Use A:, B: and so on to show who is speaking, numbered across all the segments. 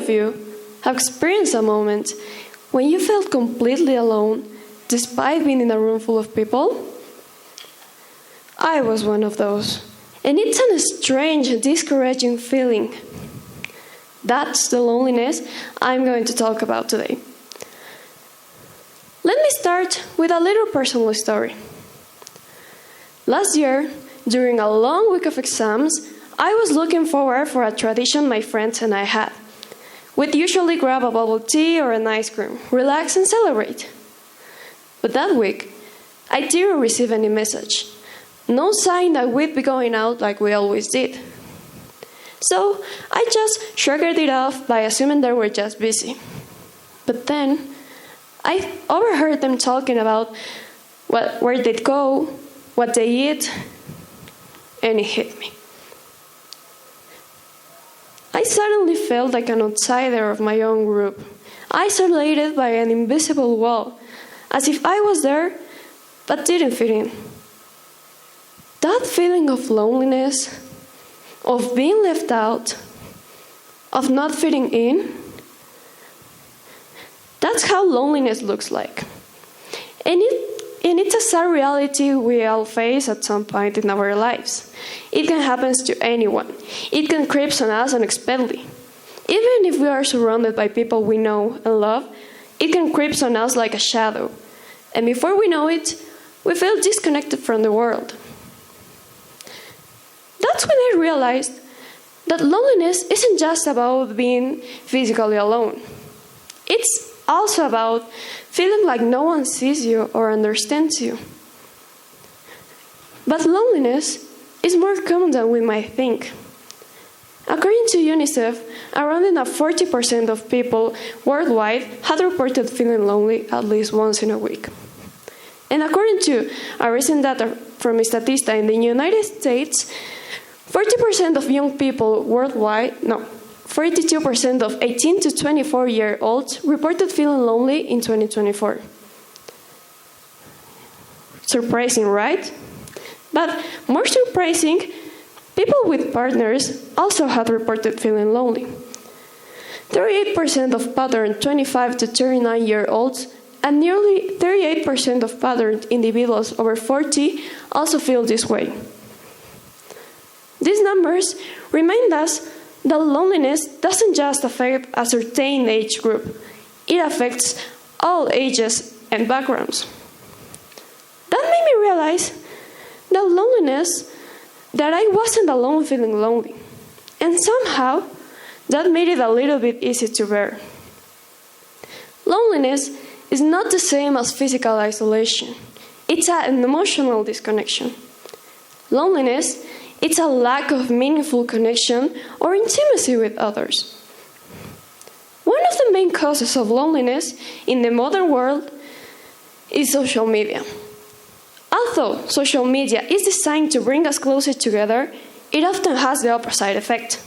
A: of you have experienced a moment when you felt completely alone despite being in a room full of people? I was one of those, and it's a strange and discouraging feeling. That's the loneliness I'm going to talk about today. Let me start with a little personal story. Last year, during a long week of exams, I was looking forward for a tradition my friends and I had. We'd usually grab a bubble tea or an ice cream, relax and celebrate. But that week, I didn't receive any message. No sign that we'd be going out like we always did. So I just shrugged it off by assuming they were just busy. But then I overheard them talking about where they'd go, what they eat, and it hit me. I suddenly felt like an outsider of my own group, isolated by an invisible wall, as if I was there but didn't fit in. That feeling of loneliness, of being left out, of not fitting in, that's how loneliness looks like. And it's a sad reality we all face at some point in our lives. It can happen to anyone. It can creep on us unexpectedly. Even if we are surrounded by people we know and love, it can creep on us like a shadow. And before we know it, we feel disconnected from the world. That's when I realized that loneliness isn't just about being physically alone. It's also about feeling like no one sees you or understands you. But loneliness is more common than we might think. According to UNICEF, around 40% of people worldwide had reported feeling lonely at least once in a week. And according to a recent data from Statista in the United States, 40% of young people worldwide, 42% of 18 to 24-year-olds reported feeling lonely in 2024. Surprising, right? But more surprising, people with partners also had reported feeling lonely. 38% of patterned 25 to 39-year-olds and nearly 38% of patterned individuals over 40 also feel this way. These numbers remind us that loneliness doesn't just affect a certain age group. It affects all ages and backgrounds. That made me realize that I wasn't alone feeling lonely. And somehow, that made it a little bit easy to bear. Loneliness is not the same as physical isolation. It's an emotional disconnection. Loneliness, it's a lack of meaningful connection or intimacy with others. One of the main causes of loneliness in the modern world is social media. Although social media is designed to bring us closer together, it often has the opposite effect.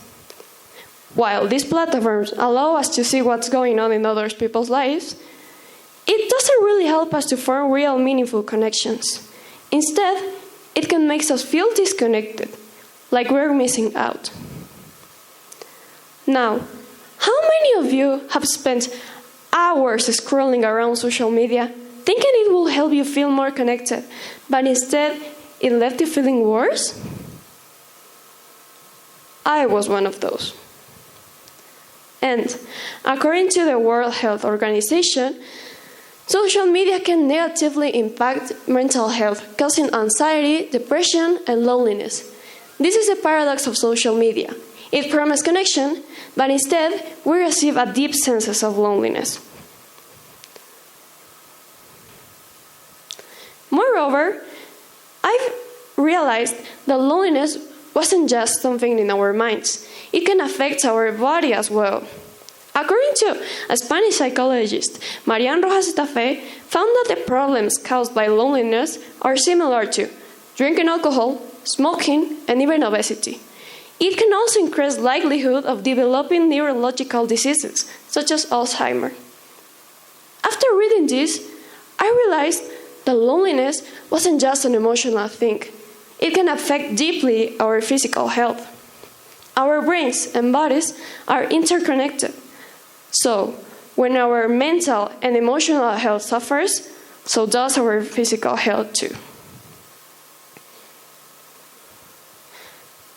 A: While these platforms allow us to see what's going on in other people's lives, it doesn't really help us to form real meaningful connections. Instead, it can make us feel disconnected, like we're missing out. Now, how many of you have spent hours scrolling around social media, thinking it will help you feel more connected, but instead it left you feeling worse? I was one of those. And according to the World Health Organization, social media can negatively impact mental health, causing anxiety, depression, and loneliness. This is the paradox of social media. It promises connection, but instead, we receive a deep sense of loneliness. Moreover, I've realized that loneliness wasn't just something in our minds. It can affect our body as well. According to a Spanish psychologist, Marian Rojas Estafé, found that the problems caused by loneliness are similar to drinking alcohol, smoking, and even obesity. It can also increase likelihood of developing neurological diseases, such as Alzheimer's. After reading this, I realized that loneliness wasn't just an emotional thing. It can affect deeply our physical health. Our brains and bodies are interconnected. So, when our mental and emotional health suffers, so does our physical health too.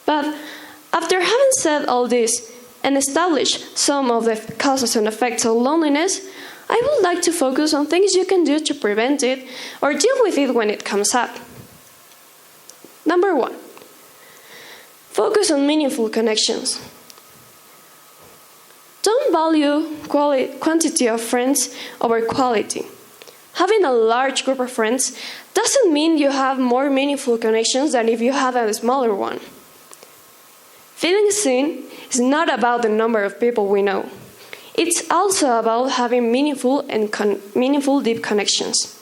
A: But after having said all this and established some of the causes and effects of loneliness, I would like to focus on things you can do to prevent it or deal with it when it comes up. Number 1. Focus on meaningful connections. Don't value quantity of friends over quality. Having a large group of friends doesn't mean you have more meaningful connections than if you had a smaller one. Feeling seen is not about the number of people we know. It's also about having meaningful deep connections.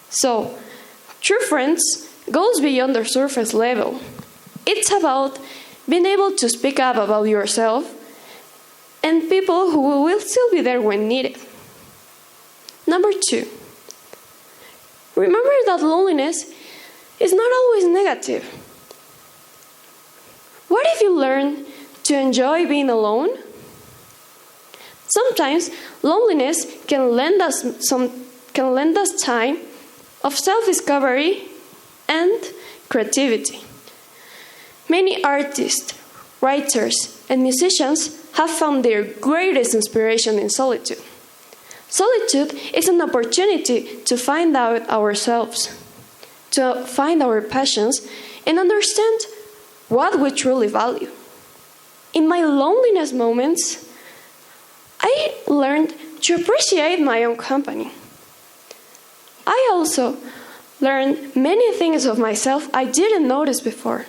A: So, true friends goes beyond the surface level. It's about being able to speak up about yourself and people who will still be there when needed. Number 2. Remember that loneliness is not always negative. What if you learn to enjoy being alone? Sometimes loneliness can lend us time of self-discovery and creativity. Many artists, writers, and musicians have found their greatest inspiration in solitude. Solitude is an opportunity to find out ourselves, to find our passions, and understand what we truly value. In my loneliness moments, I learned to appreciate my own company. I also learned many things of myself I didn't notice before.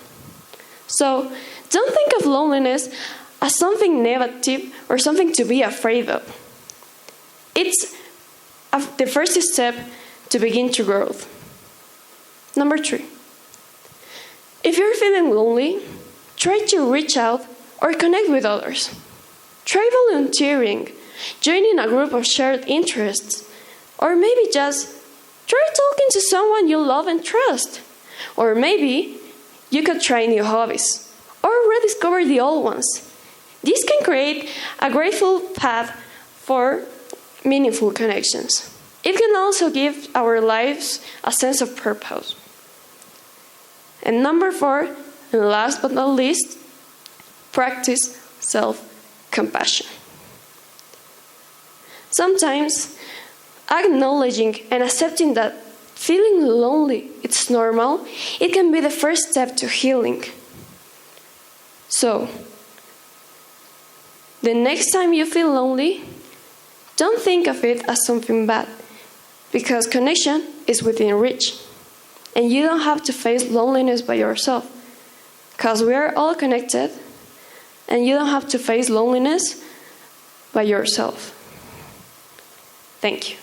A: So, don't think of loneliness as something negative or something to be afraid of. It's the first step to begin to grow. Number 3. If you're feeling lonely, try to reach out or connect with others. Try volunteering, joining a group of shared interests, or maybe just try talking to someone you love and trust. Or maybe you could try new hobbies or rediscover the old ones. This can create a grateful path for meaningful connections. It can also give our lives a sense of purpose. And number 4, and last but not least, practice self-compassion. Sometimes acknowledging and accepting that feeling lonely is normal, it can be the first step to healing. So, the next time you feel lonely, don't think of it as something bad, because connection is within reach. And you don't have to face loneliness by yourself, because we are all connected, and you don't have to face loneliness by yourself. Thank you.